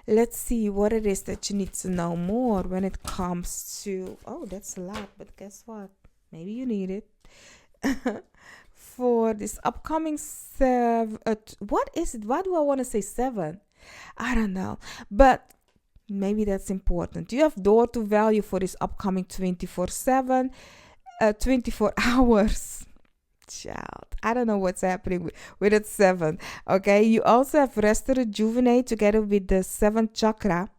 let's see what it is that you need to know more when it comes to, that's a lot, but guess what? Maybe you need it. For this upcoming what is it? Why do I want to say 7? I don't know. But maybe that's important. You have door to value for this upcoming 24 hours. Child, I don't know what's happening with it 7. Okay, you also have rest to rejuvenate together with the 7th chakra,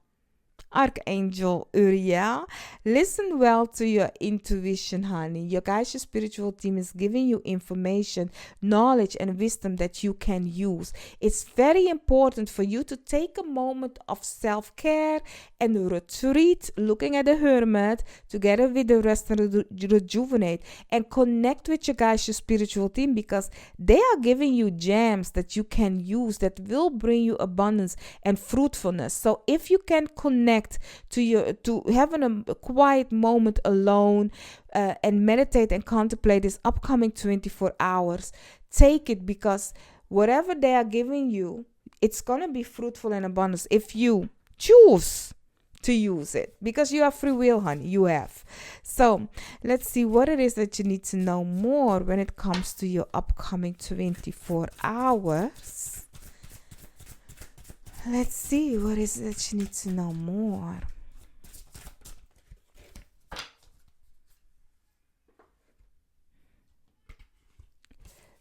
Archangel Uriel. Listen well to your intuition, honey. Your guys, your spiritual team is giving you information, knowledge, and wisdom that you can use. It's very important for you to take a moment of self-care and retreat, looking at the hermit together with the rest and rejuvenate, and connect with your guys, your spiritual team, because they are giving you gems that you can use that will bring you abundance and fruitfulness. So if you can connect to having a quiet moment alone and meditate and contemplate this upcoming 24 hours, take it, because whatever they are giving you, it's gonna be fruitful and abundance if you choose to use it, because you have free will, honey. You have. So let's see what it is that you need to know more when it comes to your upcoming 24 hours. Let's see what is it that you need to know more.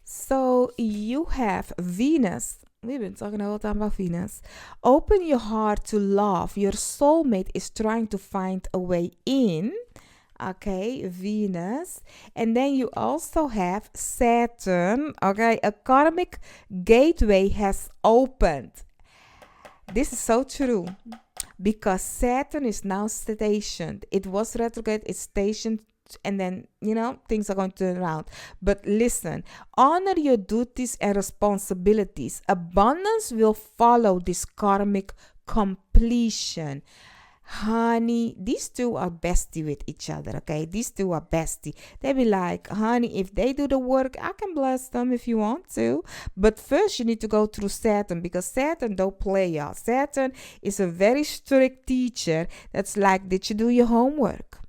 So you have Venus. We've been talking the whole time about Venus. Open your heart to love. Your soulmate is trying to find a way in. Okay, Venus. And then you also have Saturn. Okay, a karmic gateway has opened. This is so true, because Saturn is now stationed. It was retrograde, it's stationed, and then, things are going to turn around. But listen, honor your duties and responsibilities. Abundance will follow this karmic completion. Honey, these two are bestie with each other, okay? These two are bestie. They be like, honey, if they do the work, I can bless them if you want to. But first you need to go through Saturn, because Saturn don't play, y'all. Saturn is a very strict teacher that's like, did you do your homework?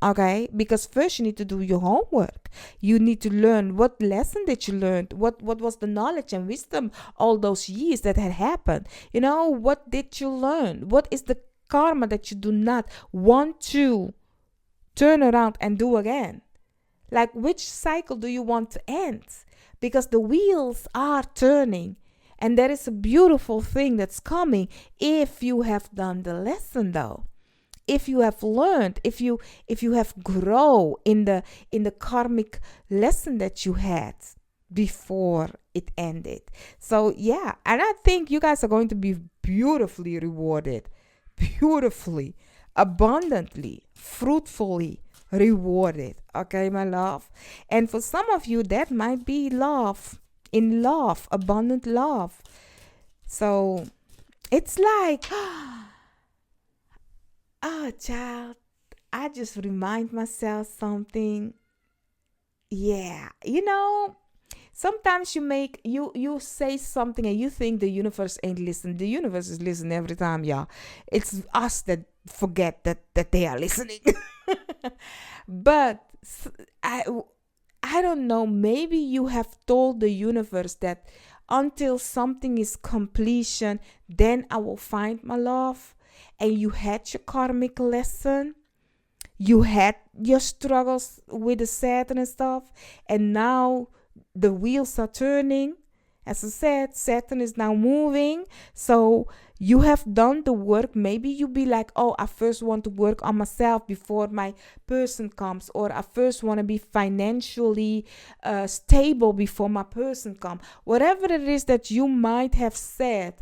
Okay, because first you need to do your homework. You need to learn what lesson did you learn, what was the knowledge and wisdom all those years that had happened. What did you learn? What is the karma that you do not want to turn around and do again? Like, which cycle do you want to end? Because the wheels are turning, and there is a beautiful thing that's coming if you have done the lesson, though. if you have learned, if you have grown in the karmic lesson that you had before it ended. So yeah, and I think you guys are going to be beautifully rewarded, beautifully, abundantly, fruitfully rewarded. Okay, my love. And for some of you, that might be love, in love, abundant love. So it's like, oh, child, I just remind myself something. Yeah, sometimes you say something and you think the universe ain't listening. The universe is listening every time, y'all. It's us that forget that they are listening. But I don't know, maybe you have told the universe that until something is completion, then I will find my love. And you had your karmic lesson. You had your struggles with the Saturn and stuff. And now the wheels are turning. As I said, Saturn is now moving. So you have done the work. Maybe you be like, oh, I first want to work on myself before my person comes. Or I first want to be financially stable before my person comes. Whatever it is that you might have said,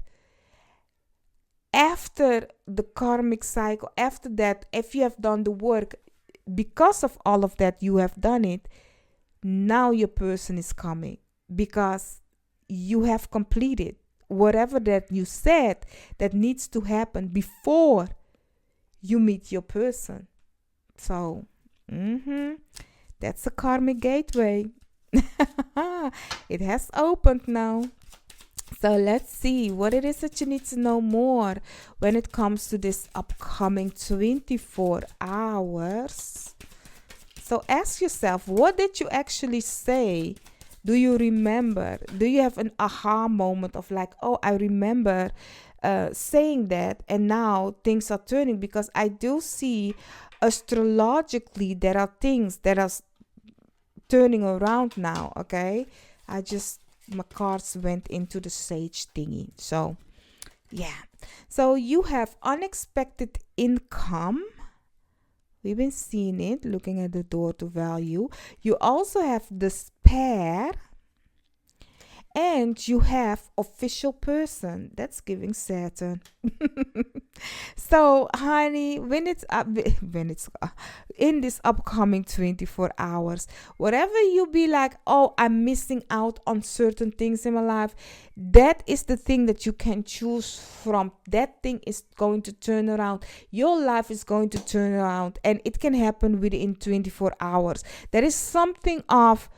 after the karmic cycle, after that, if you have done the work, because of all of that, you have done it. Now your person is coming because you have completed whatever that you said that needs to happen before you meet your person. So, that's a karmic gateway. It has opened now. So let's see what it is that you need to know more when it comes to this upcoming 24 hours. So ask yourself, what did you actually say? Do you remember? Do you have an aha moment of like, oh, I remember saying that and now things are turning? Because I do see astrologically there are things that are turning around now, okay? My cards went into the sage thingy. So, yeah. So you have unexpected income. We've been seeing it, looking at the door to value. You also have despair. And you have official person. That's giving Saturn. So, honey, when it's in this upcoming 24 hours, whatever you be like, oh, I'm missing out on certain things in my life, that is the thing that you can choose from. That thing is going to turn around. Your life is going to turn around, and it can happen within 24 hours. There is something of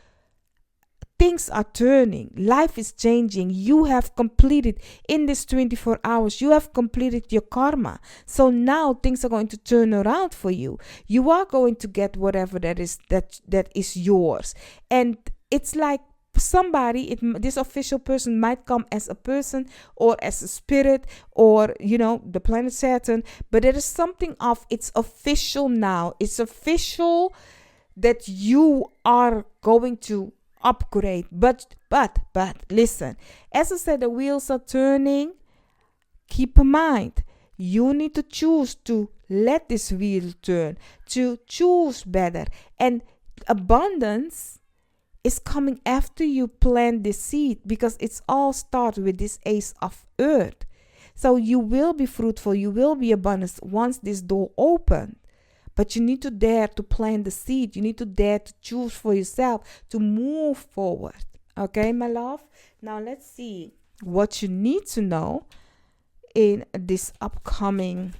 things are turning. Life is changing. You have completed in this 24 hours. You have completed your karma. So now things are going to turn around for you. You are going to get whatever that is yours. And it's like somebody, this official person might come as a person or as a spirit or, the planet Saturn. But there is something of it's official now. It's official that you are going to upgrade. But listen, as I said, the wheels are turning. Keep in mind, you need to choose to let this wheel turn, to choose better. And abundance is coming after you plant the seed, because it's all starts with this Ace of Earth. So you will be fruitful, you will be abundant once this door opens. But you need to dare to plant the seed. You need to dare to choose for yourself to move forward. Okay, my love? Now let's see what you need to know in this upcoming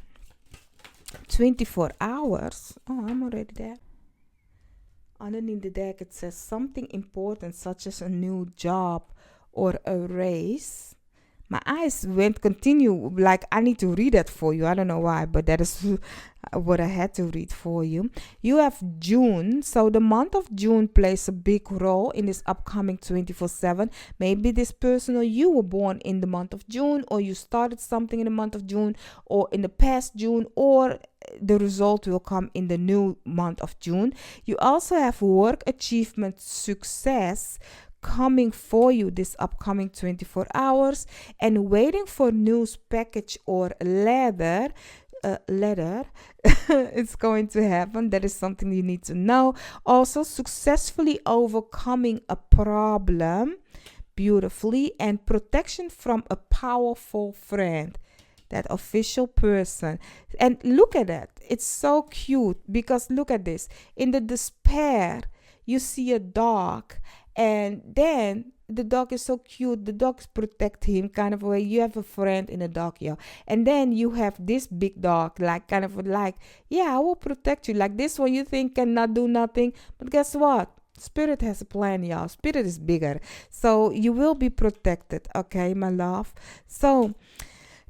24 hours. Oh, I'm already there. Underneath the deck, it says something important, such as a new job or a raise. My eyes went continue, like I need to read that for you. I don't know why, but that is what I had to read for you. You have June. So the month of June plays a big role in this upcoming 24/7. Maybe this person or you were born in the month of June, or you started something in the month of June, or in the past June, or the result will come in the new month of June. You also have work achievement success coming for you this upcoming 24 hours, and waiting for news package or letter letter. It's going to happen. That is something you need to know. Also, successfully overcoming a problem beautifully, and protection from a powerful friend, that official person. And look at that. It's so cute because look at this. In the despair, you see a dog, and then the dog is so cute. The dogs protect him, kind of way. You have a friend in a dog, yeah. And then you have this big dog, like kind of like, yeah, I will protect you. Like this one, you think cannot do nothing, but guess what? Spirit has a plan, y'all. Spirit is bigger. So you will be protected, okay, my love? So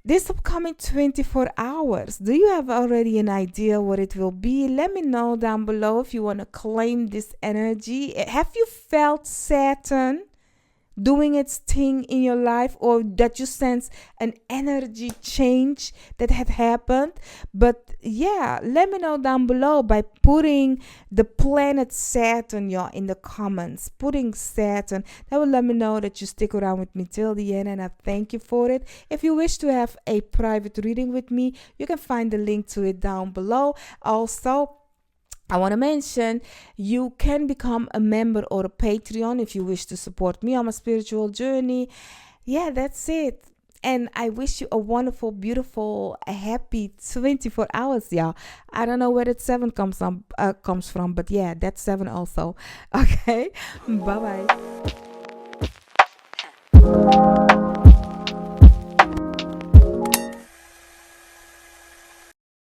this upcoming 24 hours, do you have already an idea what it will be? Let me know down below if you want to claim this energy. Have you felt Saturn doing its thing in your life, or that you sense an energy change that had happened? But yeah, let me know down below by putting the planet Saturn, y'all, in the comments. Putting Saturn, that will let me know that you stick around with me till the end, and I thank you for it. If you wish to have a private reading with me, you can find the link to it down below. Also, I want to mention you can become a member or a Patreon if you wish to support me on my spiritual journey. Yeah, that's it. And I wish you a wonderful, beautiful, happy 24 hours, y'all. I don't know where that 7 comes from, but yeah, that's 7 also. Okay, bye-bye.